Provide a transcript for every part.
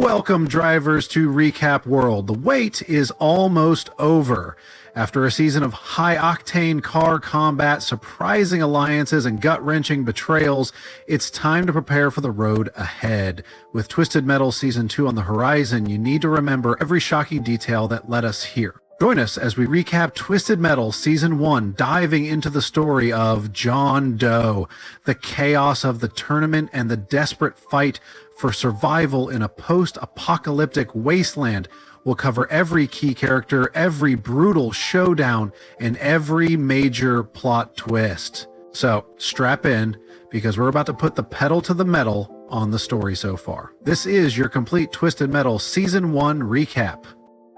Welcome, drivers, to Recap World. The wait is almost over. After a season of high-octane car combat, surprising alliances, and gut-wrenching betrayals, it's time to prepare for the road ahead. With Twisted Metal Season 2 on the horizon, you need to remember every shocking detail that led us here. Join us as we recap Twisted Metal Season 1, diving into the story of John Doe, the chaos of the tournament, and the desperate fight for survival in a post-apocalyptic wasteland. We'll cover every key character, every brutal showdown, and every major plot twist. So strap in, because we're about to put the pedal to the metal on the story so far. This is your complete Twisted Metal Season 1 recap.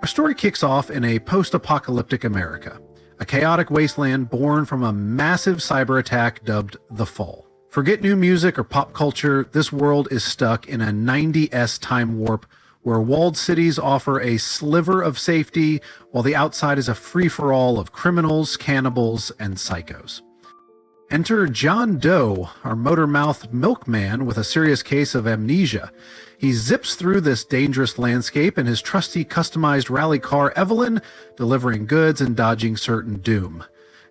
Our story kicks off in a post-apocalyptic America, a chaotic wasteland born from a massive cyber attack dubbed the Fall. Forget new music or pop culture, this world is stuck in a 90s time warp where walled cities offer a sliver of safety while the outside is a free-for-all of criminals, cannibals, and psychos. Enter John Doe, our motor-mouthed milkman with a serious case of amnesia. He zips through this dangerous landscape in his trusty customized rally car Evelyn, delivering goods and dodging certain doom.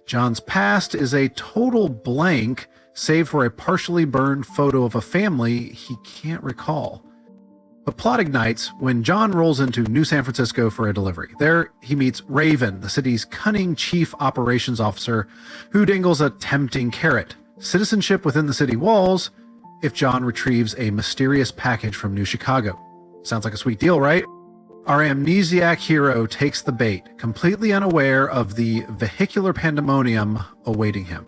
John's past is a total blank, save for a partially burned photo of a family he can't recall. But plot ignites when John rolls into New San Francisco for a delivery. There, he meets Raven, the city's cunning chief operations officer, who dangles a tempting carrot: citizenship within the city walls if John retrieves a mysterious package from New Chicago. Sounds like a sweet deal, right? Our amnesiac hero takes the bait, completely unaware of the vehicular pandemonium awaiting him.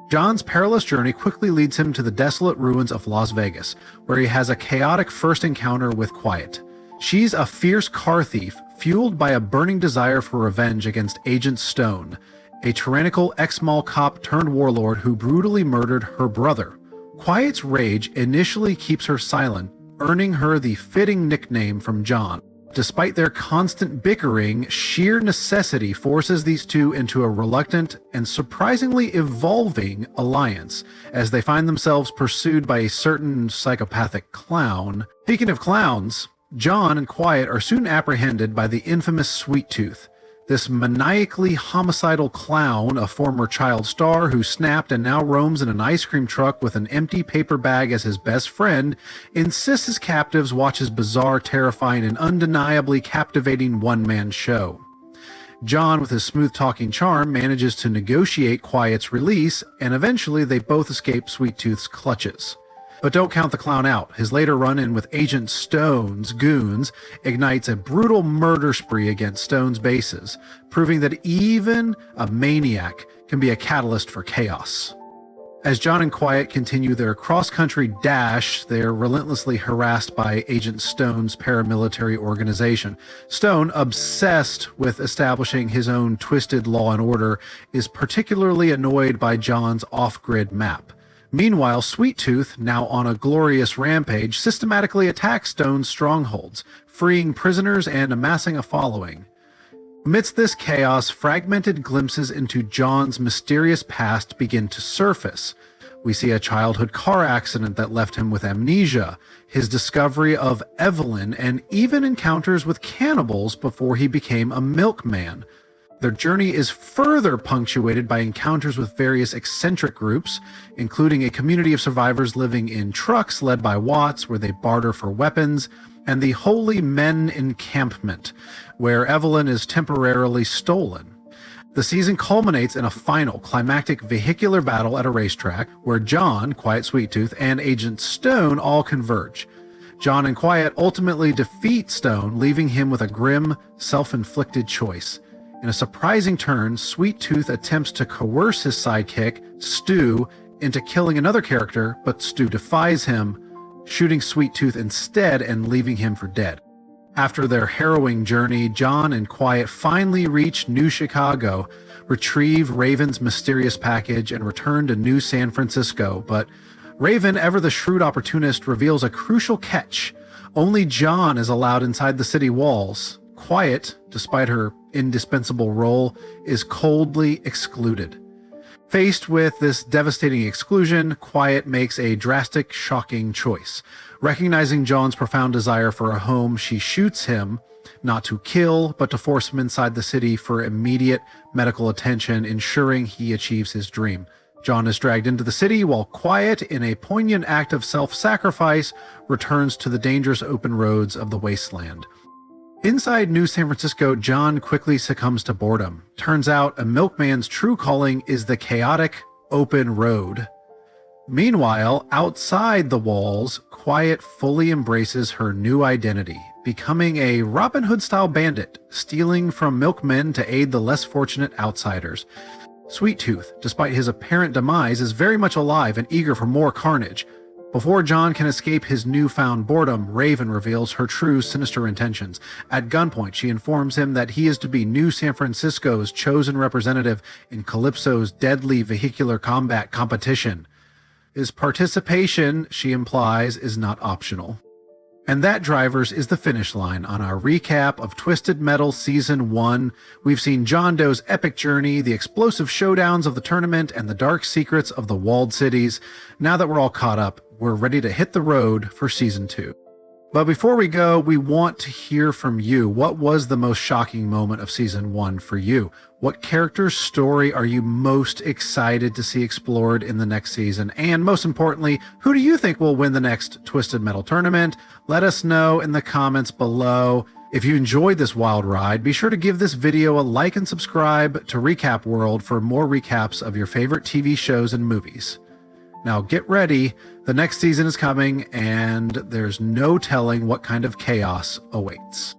John's perilous journey quickly leads him to the desolate ruins of Las Vegas, where he has a chaotic first encounter with Quiet. She's a fierce car thief, fueled by a burning desire for revenge against Agent Stone, a tyrannical ex-mall cop turned warlord who brutally murdered her brother. Quiet's rage initially keeps her silent, earning her the fitting nickname from John. Despite their constant bickering, sheer necessity forces these two into a reluctant and surprisingly evolving alliance as they find themselves pursued by a certain psychopathic clown. Speaking of clowns, John and Quiet are soon apprehended by the infamous Sweet Tooth. This maniacally homicidal clown, a former child star who snapped and now roams in an ice cream truck with an empty paper bag as his best friend, insists his captives watch his bizarre, terrifying, and undeniably captivating one-man show. John, with his smooth-talking charm, manages to negotiate Quiet's release, and eventually they both escape Sweet Tooth's clutches. But don't count the clown out. His later run-in with Agent Stone's goons ignites a brutal murder spree against Stone's bases, proving that even a maniac can be a catalyst for chaos. As John and Quiet continue their cross-country dash, they're relentlessly harassed by Agent Stone's paramilitary organization. Stone, obsessed with establishing his own twisted law and order, is particularly annoyed by John's off-grid map. Meanwhile, Sweet Tooth, now on a glorious rampage, systematically attacks Stone's strongholds, freeing prisoners and amassing a following. Amidst this chaos, fragmented glimpses into John's mysterious past begin to surface. We see a childhood car accident that left him with amnesia, his discovery of Evelyn, and even encounters with cannibals before he became a milkman. Their journey is further punctuated by encounters with various eccentric groups, including a community of survivors living in trucks led by Watts, where they barter for weapons, and the Holy Men Encampment, where Evelyn is temporarily stolen. The season culminates in a final, climactic vehicular battle at a racetrack, where John, Quiet Sweet Tooth, and Agent Stone all converge. John and Quiet ultimately defeat Stone, leaving him with a grim, self-inflicted choice. In a surprising turn, Sweet Tooth attempts to coerce his sidekick, Stu, into killing another character, but Stu defies him, shooting Sweet Tooth instead and leaving him for dead. After their harrowing journey, John and Quiet finally reach New Chicago, retrieve Raven's mysterious package, and return to New San Francisco. But Raven, ever the shrewd opportunist, reveals a crucial catch. Only John is allowed inside the city walls. Quiet, despite her indispensable role, is coldly excluded. Faced with this devastating exclusion, Quiet makes a drastic, shocking choice. Recognizing John's profound desire for a home, she shoots him, not to kill, but to force him inside the city for immediate medical attention, ensuring he achieves his dream. John is dragged into the city while Quiet, in a poignant act of self-sacrifice, returns to the dangerous open roads of the wasteland. Inside New San Francisco, John quickly succumbs to boredom. Turns out a milkman's true calling is the chaotic, open road. Meanwhile, outside the walls, Quiet fully embraces her new identity, becoming a Robin Hood-style bandit, stealing from milkmen to aid the less fortunate outsiders. Sweet Tooth, despite his apparent demise, is very much alive and eager for more carnage. Before John can escape his newfound boredom, Raven reveals her true sinister intentions. At gunpoint, she informs him that he is to be New San Francisco's chosen representative in Calypso's deadly vehicular combat competition. His participation, she implies, is not optional. And that, drivers, is the finish line on our recap of Twisted Metal Season 1. We've seen John Doe's epic journey, the explosive showdowns of the tournament, and the dark secrets of the walled cities. Now that we're all caught up, we're ready to hit the road for Season 2. But before we go, we want to hear from you. What was the most shocking moment of Season 1 for you? What character's story are you most excited to see explored in the next season? And most importantly, who do you think will win the next Twisted Metal tournament? Let us know in the comments below. If you enjoyed this wild ride, be sure to give this video a like and subscribe to Recap World for more recaps of your favorite TV shows and movies. Now get ready, the next season is coming, and there's no telling what kind of chaos awaits.